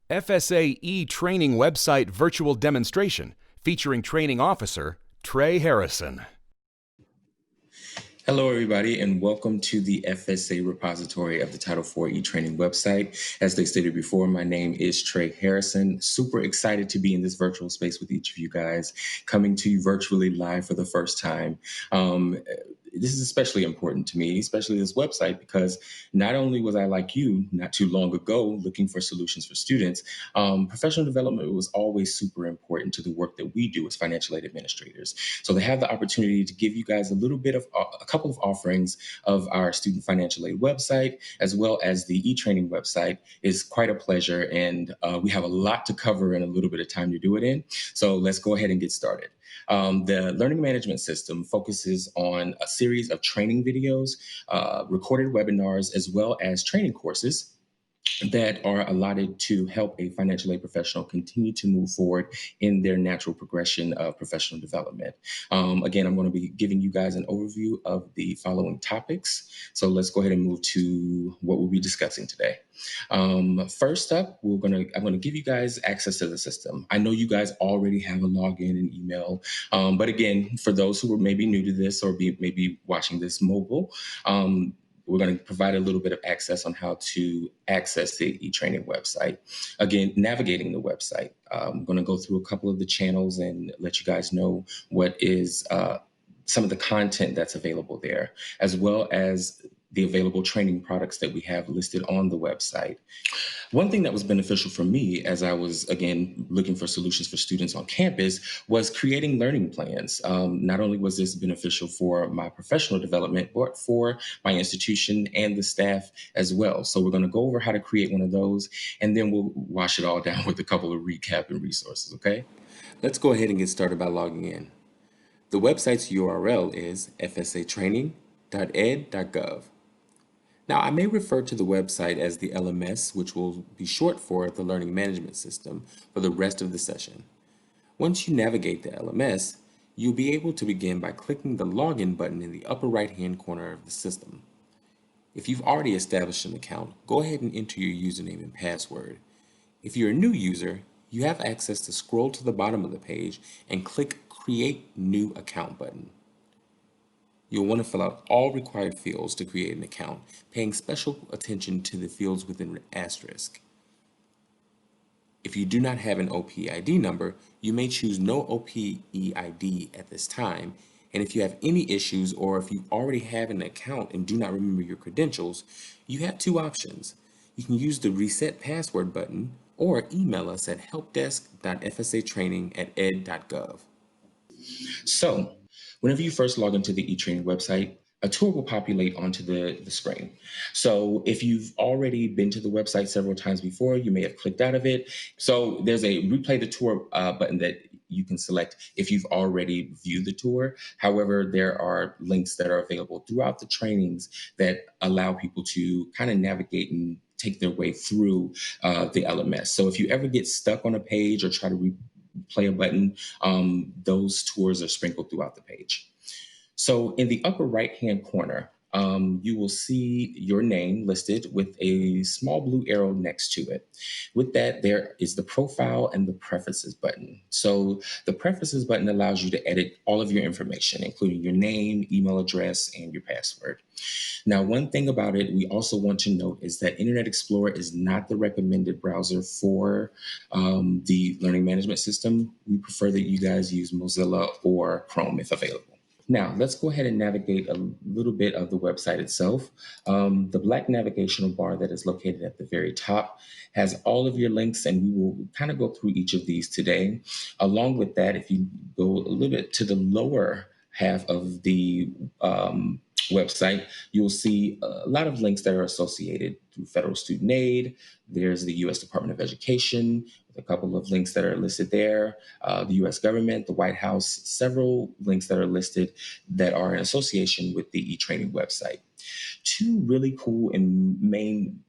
FSA e-training website virtual demonstration featuring training officer Trey Harrison. Hello, everybody, and welcome to the FSA repository of the Title IV e-training website. As they stated before, my name is Trey Harrison. Super excited to be in this virtual space with each of you guys, coming to you virtually live for the first time. This is especially important to me, especially this website, because not only was I like you not too long ago looking for solutions for students, professional development was always super important to the work that we do as financial aid administrators. So to have the opportunity to give you guys a couple of offerings of our student financial aid website, as well as the e-training website, is quite a pleasure. And we have a lot to cover and a little bit of time to do it in. So let's go ahead and get started. The learning management system focuses on a series of training videos, recorded webinars, as well as training courses that are allotted to help a financial aid professional continue to move forward in their natural progression of professional development. Again, I'm going to be giving you guys an overview of the following topics. So let's go ahead and move to what we'll be discussing today. First up, I'm going to give you guys access to the system. I know you guys already have a login and email, but again, for those who are maybe new to this or maybe watching this mobile, we're going to provide a little bit of access on how to access the e-training website. Again, navigating the website. I'm going to go through a couple of the channels and let you guys know what is some of the content that's available there, as well as the available training products that we have listed on the website. One thing that was beneficial for me as I was, again, looking for solutions for students on campus was creating learning plans. Not only was this beneficial for my professional development, but for my institution and the staff as well. So we're going to go over how to create one of those, and then we'll wash it all down with a couple of recap and resources, okay? Let's go ahead and get started by logging in. The website's URL is fsatraining.ed.gov. Now, I may refer to the website as the LMS, which will be short for the Learning Management System, for the rest of the session. Once you navigate the LMS, you'll be able to begin by clicking the Login button in the upper right-hand corner of the system. If you've already established an account, go ahead and enter your username and password. If you're a new user, you have access to scroll to the bottom of the page and click Create New Account button. You'll want to fill out all required fields to create an account, paying special attention to the fields within an asterisk. If you do not have an OPID number, you may choose no OPEID at this time. And if you have any issues, or if you already have an account and do not remember your credentials, you have two options. You can use the Reset Password button or email us at helpdesk.fsatraining@ed.gov. So, whenever you first log into the e-training website, a tour will populate onto the screen. So if you've already been to the website several times before, you may have clicked out of it. So there's a replay the tour button that you can select if you've already viewed the tour. However, there are links that are available throughout the trainings that allow people to kind of navigate and take their way through the LMS. So if you ever get stuck on a page or try to play a button, those tours are sprinkled throughout the page. So in the upper right-hand corner, you will see your name listed with a small blue arrow next to it. With that, there is the profile and the preferences button. So the preferences button allows you to edit all of your information, including your name, email address, and your password. Now, one thing about it we also want to note is that Internet Explorer is not the recommended browser for the learning management system. We prefer that you guys use Mozilla or Chrome if available. Now, let's go ahead and navigate a little bit of the website itself. The black navigational bar that is located at the very top has all of your links, and we will kind of go through each of these today. Along with that, if you go a little bit to the lower half of the website, you'll see a lot of links that are associated through federal student aid. There's the U.S. Department of Education, with a couple of links that are listed there, the U.S. government, the White House, several links that are listed that are in association with the e-training website. Two really cool and main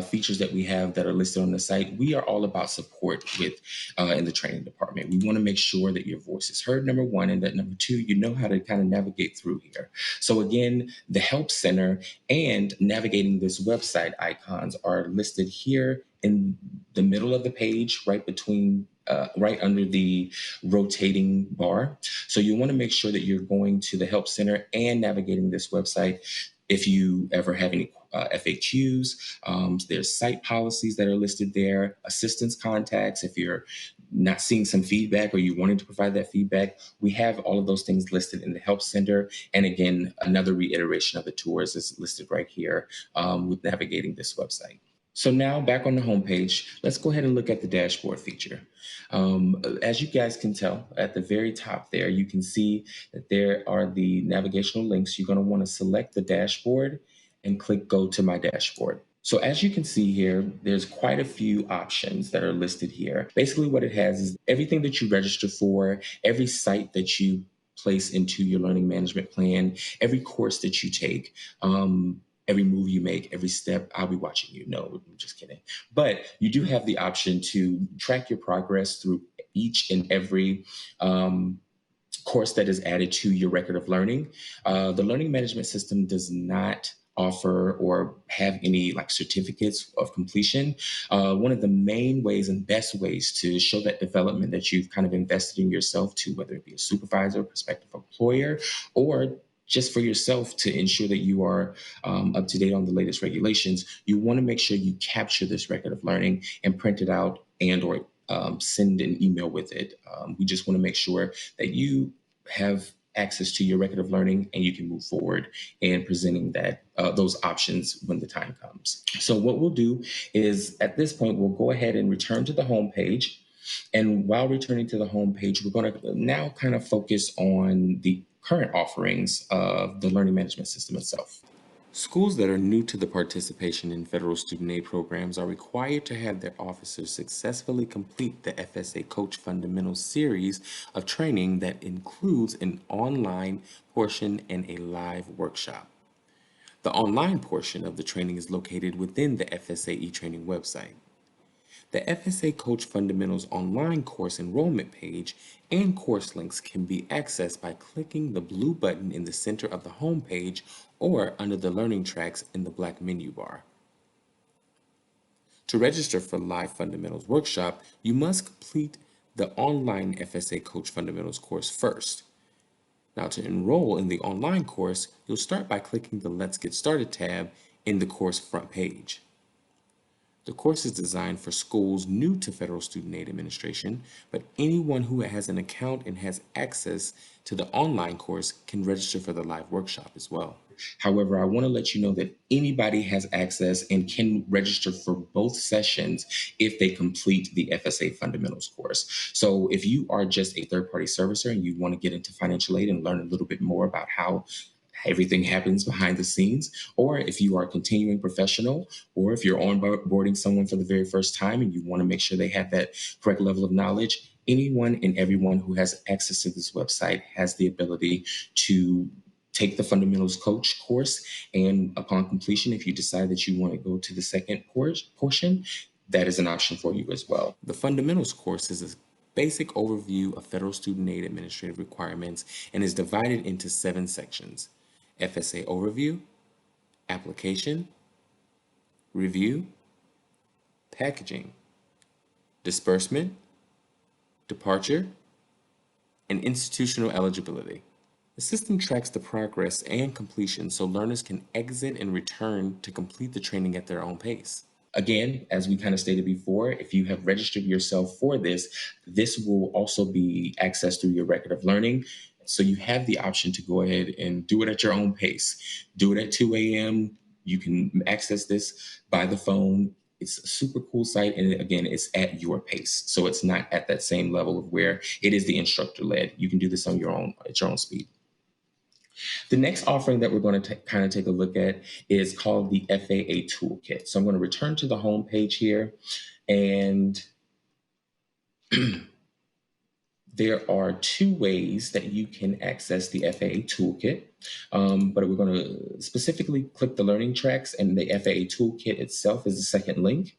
features that we have that are listed on the site. We are all about support with in the training department. We want to make sure that your voice is heard, number one, and that number two, you know how to kind of navigate through here. So again, the Help Center and navigating this website icons are listed here in the middle of the page, right under the rotating bar. So you want to make sure that you're going to the Help Center and navigating this website. If you ever have any FAQs, there's site policies that are listed there, assistance contacts. If you're not seeing some feedback or you wanted to provide that feedback, we have all of those things listed in the Help Center. And again, another reiteration of the tours is listed right here with navigating this website. So now back on the homepage, let's go ahead and look at the dashboard feature. As you guys can tell, at the very top there, you can see that there are the navigational links. You're going to want to select the dashboard and click Go to My Dashboard. So as you can see here, there's quite a few options that are listed here. Basically what it has is everything that you register for, every site that you place into your learning management plan, every course that you take, every move you make, every step. I'll be watching you. No, I'm just kidding. But you do have the option to track your progress through each and every course that is added to your record of learning. The learning management system does not offer or have any like certificates of completion. One of the main ways and best ways to show that development that you've kind of invested in yourself to, whether it be a supervisor, prospective employer, or just for yourself to ensure that you are up to date on the latest regulations, you want to make sure you capture this record of learning and print it out and or send an email with it. We just want to make sure that you have access to your record of learning and you can move forward in presenting that those options when the time comes. So what we'll do is at this point, we'll go ahead and return to the home page. And while returning to the home page, we're going to now kind of focus on the current offerings of the learning management system itself. Schools that are new to the participation in federal student aid programs are required to have their officers successfully complete the FSA Coach Fundamentals series of training that includes an online portion and a live workshop. The online portion of the training is located within the FSA e-training website. The FSA Coach Fundamentals online course enrollment page and course links can be accessed by clicking the blue button in the center of the home page or under the learning tracks in the black menu bar. To register for Live Fundamentals Workshop, you must complete the online FSA Coach Fundamentals course first. Now, to enroll in the online course, you'll start by clicking the Let's Get Started tab in the course front page. The course is designed for schools new to federal student aid administration, but anyone who has an account and has access to the online course can register for the live workshop as well. However, I want to let you know that anybody has access and can register for both sessions if they complete the FSA Fundamentals course. So if you are just a third-party servicer and you want to get into financial aid and learn a little bit more about how everything happens behind the scenes, or if you are a continuing professional, or if you're onboarding someone for the very first time and you want to make sure they have that correct level of knowledge, anyone and everyone who has access to this website has the ability to take the Fundamentals Coach course. And upon completion, if you decide that you want to go to the second portion, that is an option for you as well. The Fundamentals course is a basic overview of federal student aid administrative requirements and is divided into 7 sections: FSA Overview, Application, Review, Packaging, Disbursement, Departure, and Institutional Eligibility. The system tracks the progress and completion so learners can exit and return to complete the training at their own pace. Again, as we kind of stated before, if you have registered yourself for this, this will also be accessed through your record of learning. So you have the option to go ahead and do it at your own pace. Do it at 2 a.m. You can access this by the phone. It's a super cool site. And again, it's at your pace. So it's not at that same level of where it is the instructor led. You can do this on your own, at your own speed. The next offering that we're going to kind of take a look at is called the FAA Toolkit. So I'm going to return to the home page here, and there are 2 ways that you can access the FAA Toolkit, but we're going to specifically click the learning tracks, and the FAA Toolkit itself is the second link.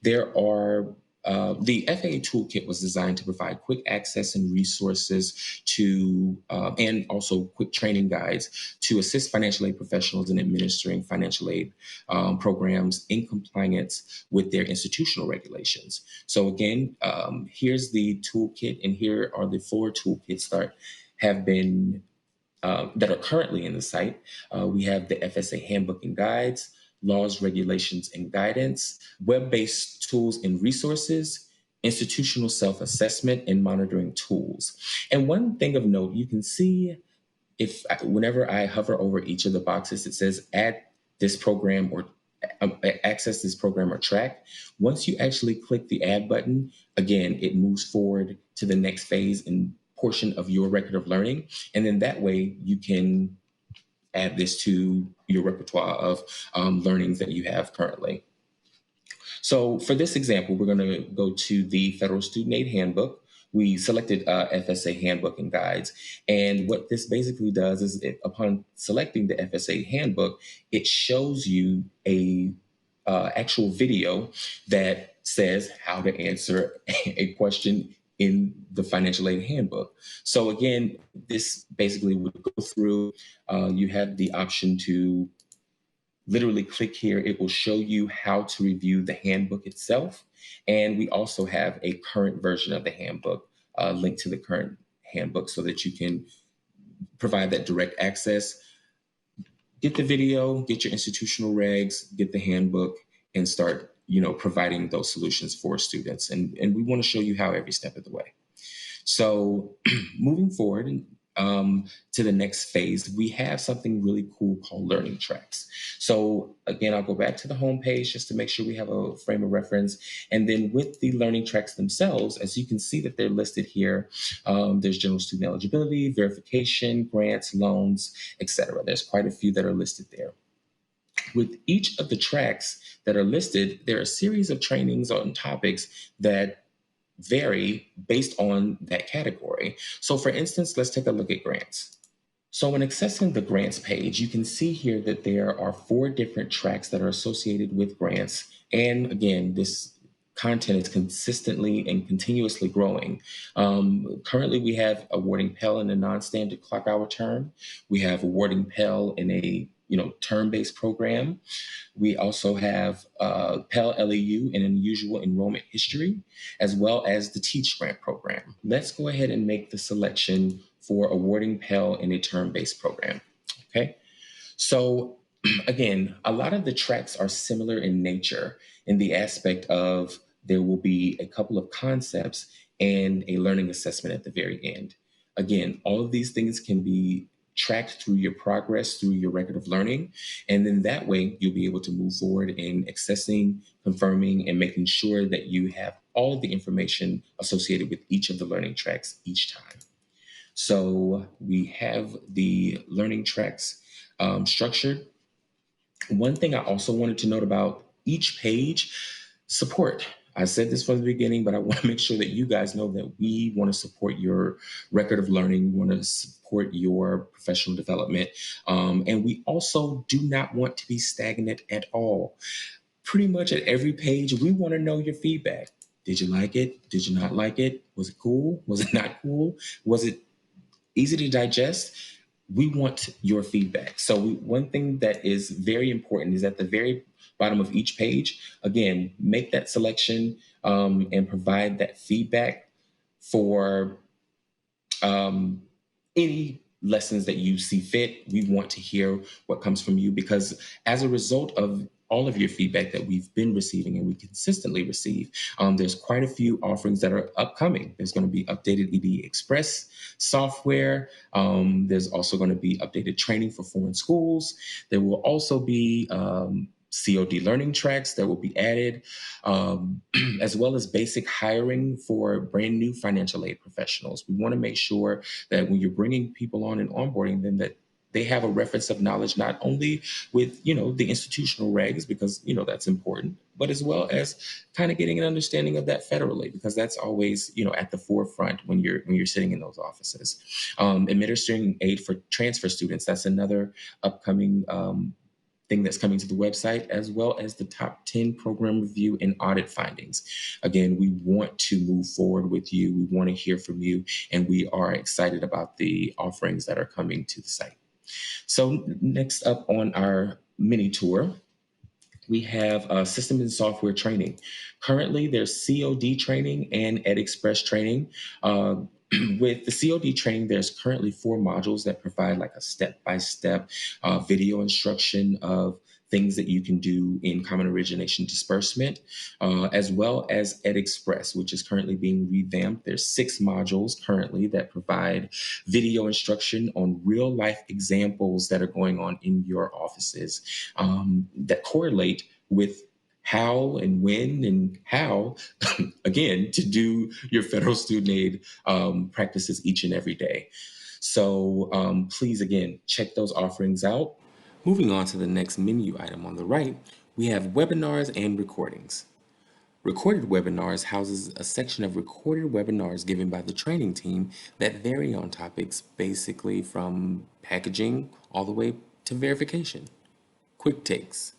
There are The FAA toolkit was designed to provide quick access and resources to, and also quick training guides to assist financial aid professionals in administering financial aid programs in compliance with their institutional regulations. So again, here's the toolkit, and here are the 4 toolkits that have been that are currently in the site. We have the FSA Handbook and Guides, Laws, Regulations, and Guidance, web-based tools and resources, institutional self-assessment, and monitoring tools. And one thing of note, you can see whenever I hover over each of the boxes, it says add this program or access this program or track. Once you actually click the add button, again, it moves forward to the next phase and portion of your record of learning. And then that way you can add this to your repertoire of learnings that you have currently. So for this example, we're going to go to the Federal Student Aid Handbook. We selected FSA Handbook and Guides. And what this basically does is upon selecting the FSA Handbook, it shows you a actual video that says how to answer a question in the financial aid handbook. So again, this basically would go through, you have the option to literally click here. It will show you how to review the handbook itself. And we also have a current version of the handbook linked to the current handbook so that you can provide that direct access. Get the video, get your institutional regs, get the handbook, and start providing those solutions for students. And we want to show you how every step of the way. So moving forward to the next phase, we have something really cool called learning tracks. So again, I'll go back to the homepage just to make sure we have a frame of reference. And then with the learning tracks themselves, as you can see that they're listed here, there's general student eligibility, verification, grants, loans, etc. There's quite a few that are listed there. With each of the tracks that are listed, there are a series of trainings on topics that vary based on that category. So for instance, let's take a look at grants. So when accessing the grants page, you can see here that there are 4 different tracks that are associated with grants. And again, this content is consistently and continuously growing. Currently, we have awarding Pell in a non-standard clock hour term. We have awarding Pell in a term-based program. We also have Pell LEU in unusual enrollment history, as well as the Teach Grant program. Let's go ahead and make the selection for awarding Pell in a term-based program. Okay, so again, a lot of the tracks are similar in nature in the aspect of there will be a couple of concepts and a learning assessment at the very end. Again, all of these things can be tracked through your progress, through your record of learning. And then that way you'll be able to move forward in accessing, confirming, and making sure that you have all of the information associated with each of the learning tracks each time. So we have the learning tracks structured. One thing I also wanted to note about each page, support. I said this from the beginning, but I want to make sure that you guys know that we want to support your record of learning. We want to support your professional development. And we also do not want to be stagnant at all. Pretty much at every page, we want to know your feedback. Did you like it? Did you not like it? Was it cool? Was it not cool? Was it easy to digest? We want your feedback. So one thing that is very important is at the very bottom of each page, again, make that selection and provide that feedback for any lessons that you see fit. We want to hear what comes from you, because as a result of all of your feedback that we've been receiving and we consistently receive, there's quite a few offerings that are upcoming. There's going to be updated ED Express software. There's also going to be updated training for foreign schools. There will also be COD learning tracks that will be added, as well as basic hiring for brand new financial aid professionals. We want to make sure that when you're bringing people on and onboarding them, that they have a reference of knowledge, not only with, the institutional regs, because, that's important, but as well as kind of getting an understanding of that federally, because that's always, at the forefront when you're sitting in those offices. Administering aid for transfer students, that's another upcoming thing that's coming to the website, as well as the top 10 program review and audit findings. Again, we want to move forward with you. We want to hear from you, and we are excited about the offerings that are coming to the site. So next up on our mini tour, we have system and software training. Currently, there's COD training and EdExpress training. With the COD training, there's currently 4 modules that provide like a step-by-step video instruction of things that you can do in Common Origination Disbursement, as well as EdExpress, which is currently being revamped. There's 6 modules currently that provide video instruction on real-life examples that are going on in your offices that correlate with how and when and how, again, to do your federal student aid practices each and every day. So please, again, check those offerings out. Moving on to the next menu item on the right, we have webinars and recordings. Recorded webinars houses a section of recorded webinars given by the training team that vary on topics basically from packaging all the way to verification. Quick takes.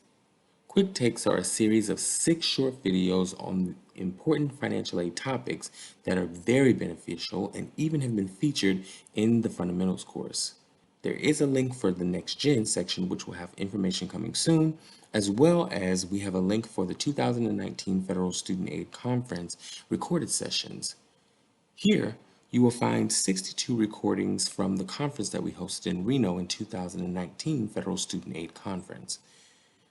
Quick takes are a series of 6 short videos on important financial aid topics that are very beneficial and even have been featured in the fundamentals course. There is a link for the Next Gen section, which will have information coming soon, as well as we have a link for the 2019 Federal Student Aid Conference recorded sessions. Here, you will find 62 recordings from the conference that we hosted in Reno in 2019 Federal Student Aid Conference.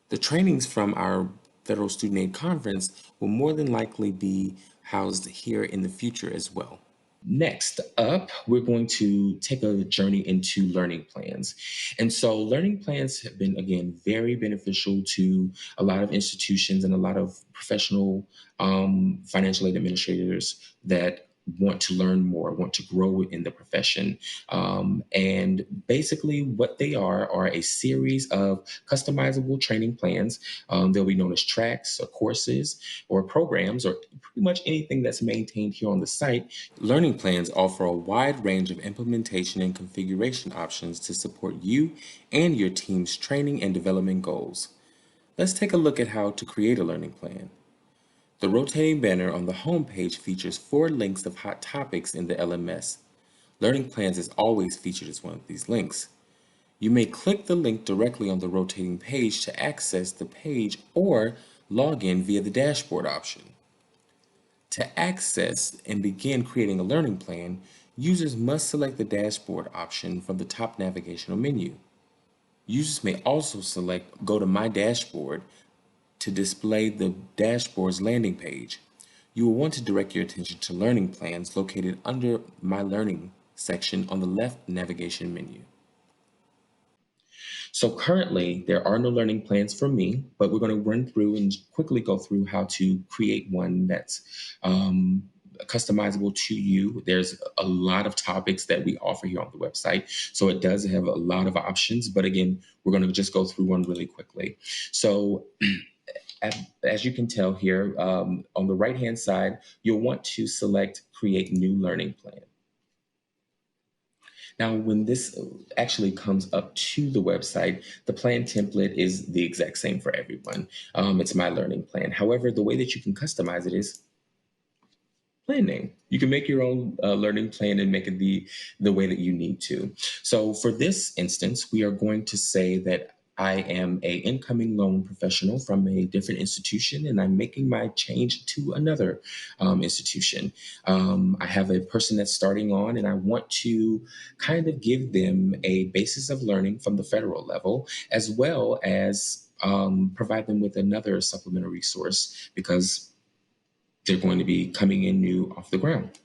The trainings from our Federal Student Aid Conference will more than likely be housed here in the future as well. Next up, we're going to take a journey into learning plans. And so learning plans have been, again, very beneficial to a lot of institutions and a lot of professional financial aid administrators that want to learn more, want to grow in the profession. And basically what they are a series of customizable training plans. They'll be known as tracks or courses or programs or pretty much anything that's maintained here on the site. Learning plans offer a wide range of implementation and configuration options to support you and your team's training and development goals. Let's take a look at how to create a learning plan. The rotating banner on the home page features 4 links of hot topics in the LMS. Learning plans is always featured as one of these links. You may click the link directly on the rotating page to access the page or log in via the dashboard option. To access and begin creating a learning plan, users must select the dashboard option from the top navigational menu. Users may also select Go to My Dashboard to display the dashboard's landing page. You will want to direct your attention to learning plans located under My Learning section on the left navigation menu. So currently, there are no learning plans for me, but we're going to run through and quickly go through how to create one that's customizable to you. There's a lot of topics that we offer here on the website, so it does have a lot of options. But again, we're going to just go through one really quickly. So as you can tell here, on the right-hand side, you'll want to select Create New Learning Plan. Now, when this actually comes up to the website, the plan template is the exact same for everyone. It's My Learning Plan. However, the way that you can customize it is plan name. You can make your own learning plan and make it the way that you need to. So for this instance, we are going to say that I am a incoming loan professional from a different institution, and I'm making my change to another institution. I have a person that's starting on, and I want to kind of give them a basis of learning from the federal level, as well as provide them with another supplemental resource because they're going to be coming in new off the ground.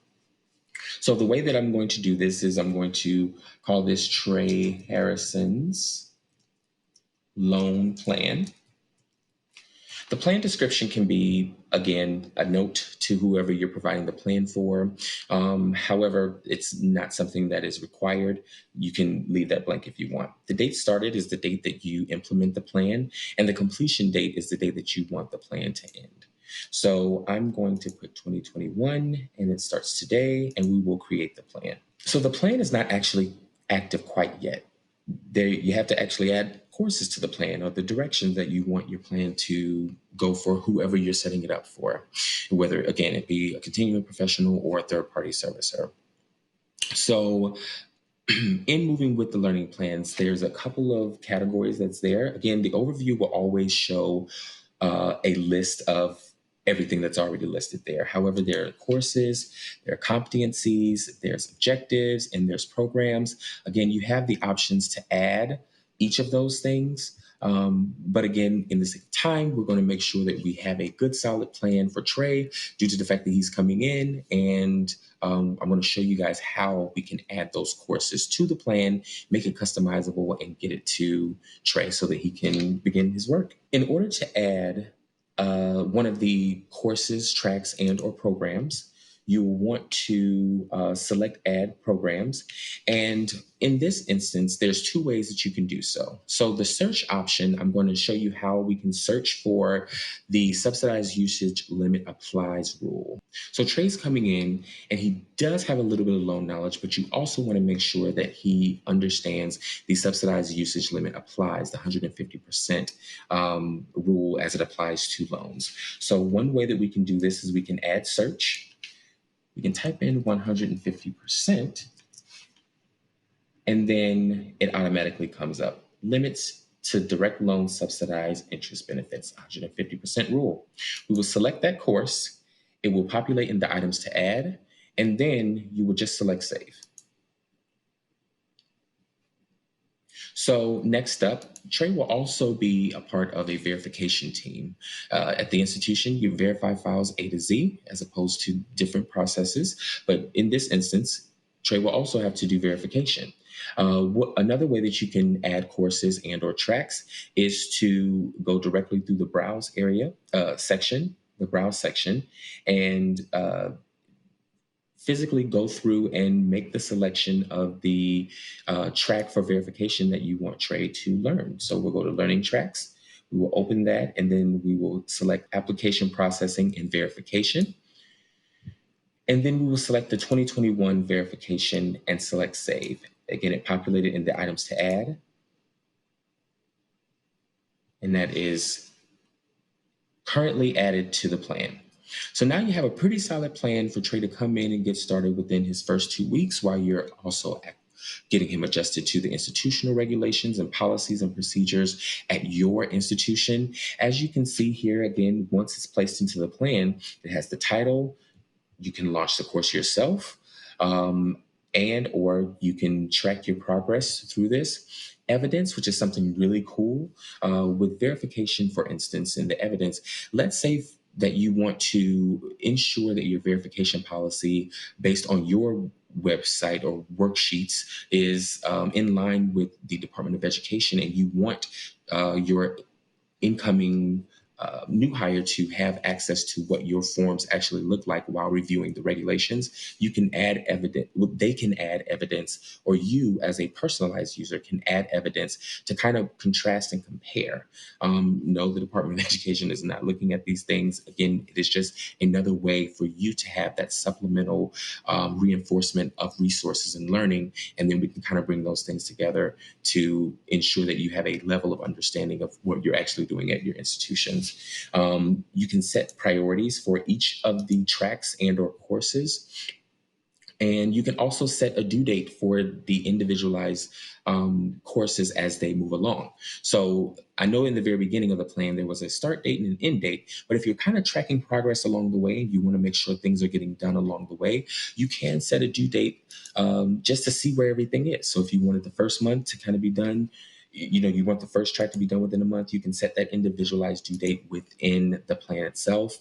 So the way that I'm going to do this is I'm going to call this Trey Harrison's loan plan. The plan description can be, again, a note to whoever you're providing the plan for. However, it's not something that is required. You can leave that blank if you want. The date started is the date that you implement the plan, and the completion date is the date that you want the plan to end. So I'm going to put 2021, and it starts today, and we will create the plan. So the plan is not actually active quite yet. There, you have to actually add courses to the plan or the directions that you want your plan to go for whoever you're setting it up for, whether, again, it be a continuing professional or a third-party servicer. So in moving with the learning plans, there's a couple of categories that's there. Again, the overview will always show a list of everything that's already listed there. However, there are courses, there are competencies, there's objectives, and there's programs. Again, you have the options to add each of those things. But again, in the same time, we're going to make sure that we have a good, solid plan for Trey due to the fact that he's coming in. And I'm going to show you guys how we can add those courses to the plan, make it customizable, and get it to Trey so that he can begin his work. In order to add one of the courses, tracks, and or programs, you will want to select add programs. And in this instance, there's two ways that you can do so. So the search option, I'm going to show you how we can search for the subsidized usage limit applies rule. So Trey's coming in and he does have a little bit of loan knowledge, but you also want to make sure that he understands the subsidized usage limit applies, the 150% rule as it applies to loans. So one way that we can do this is we can add search. We can type in 150%, and then it automatically comes up. Limits to direct loan subsidized interest benefits, 150% rule. We will select that course. It will populate in the items to add, and then you will just select save. So next up, Trey will also be a part of a verification team. At the institution, you verify files A to Z as opposed to different processes. But in this instance, Trey will also have to do verification. Another way that you can add courses and or tracks is to go directly through the browse area section, the browse section, and physically go through and make the selection of the track for verification that you want Trey to learn. So we'll go to learning tracks. We will open that, and then we will select application processing and verification. And then we will select the 2021 verification and select save. Again, it populated in the items to add. And that is currently added to the plan. So now you have a pretty solid plan for Trey to come in and get started within his first 2 weeks while you're also getting him adjusted to the institutional regulations and policies and procedures at your institution. As you can see here, again, once it's placed into the plan, it has the title. You can launch the course yourself, and or you can track your progress through this. Evidence, which is something really cool. With verification, for instance, in the evidence, let's say that you want to ensure that your verification policy based on your website or worksheets is in line with the Department of Education, and you want your incoming new hire to have access to what your forms actually look like while reviewing the regulations. You can add evidence, they can add evidence, or you as a personalized user can add evidence to kind of contrast and compare. No, the Department of Education is not looking at these things. Again, it is just another way for you to have that supplemental reinforcement of resources and learning, and then we can kind of bring those things together to ensure that you have a level of understanding of what you're actually doing at your institutions. You can set priorities for each of the tracks and or courses. And you can also set a due date for the individualized courses as they move along. So I know in the very beginning of the plan, there was a start date and an end date, but if you're kind of tracking progress along the way, and you want to make sure things are getting done along the way, you can set a due date just to see where everything is. So if you wanted the first month to kind of be done, you want the first track to be done within a month, you can set that individualized due date within the plan itself.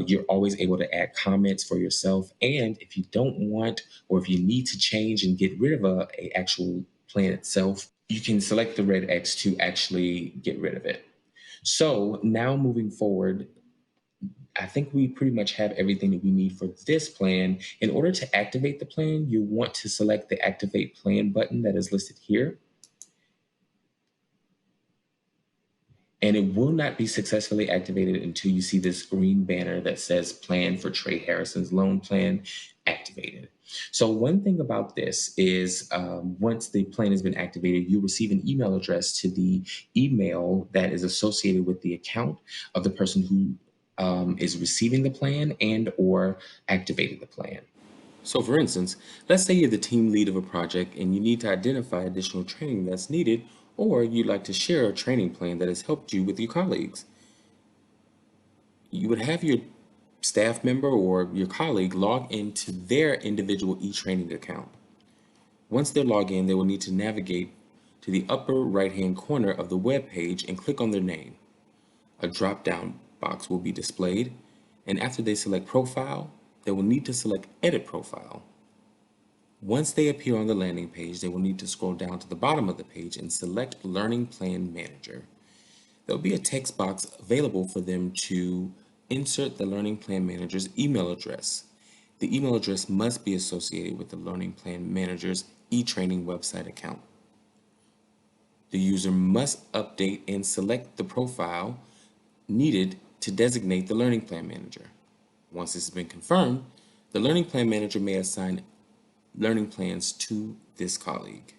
You're always able to add comments for yourself. And if you don't want, or if you need to change and get rid of a actual plan itself, you can select the red X to actually get rid of it. So now moving forward, I think we pretty much have everything that we need for this plan. In order to activate the plan, you want to select the Activate Plan button that is listed here. And it will not be successfully activated until you see this green banner that says Plan for Trey Harrison's Loan Plan activated. So one thing about this is once the plan has been activated, you receive an email address to the email that is associated with the account of the person who is receiving the plan and or activating the plan. So for instance, let's say you're the team lead of a project and you need to identify additional training that's needed, or you'd like to share a training plan that has helped you with your colleagues. You would have your staff member or your colleague log into their individual e-training account. Once they log in, they will need to navigate to the upper right-hand corner of the web page and click on their name. A drop-down box will be displayed, and after they select Profile, they will need to select Edit Profile. Once they appear on the landing page, they will need to scroll down to the bottom of the page and select Learning Plan Manager. There will be a text box available for them to insert the Learning Plan Manager's email address. The email address must be associated with the Learning Plan Manager's e-training website account. The user must update and select the profile needed to designate the Learning Plan Manager. Once this has been confirmed, the Learning Plan Manager may assign learning plans to this colleague.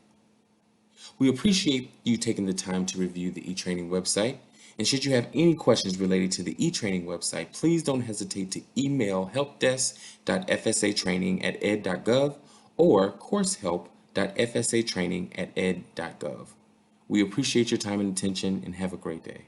We appreciate you taking the time to review the e-training website. And should you have any questions related to the e-training website, please don't hesitate to email helpdesk.fsatraining@ed.gov or coursehelp.fsatraining@ed.gov. We appreciate your time and attention and have a great day.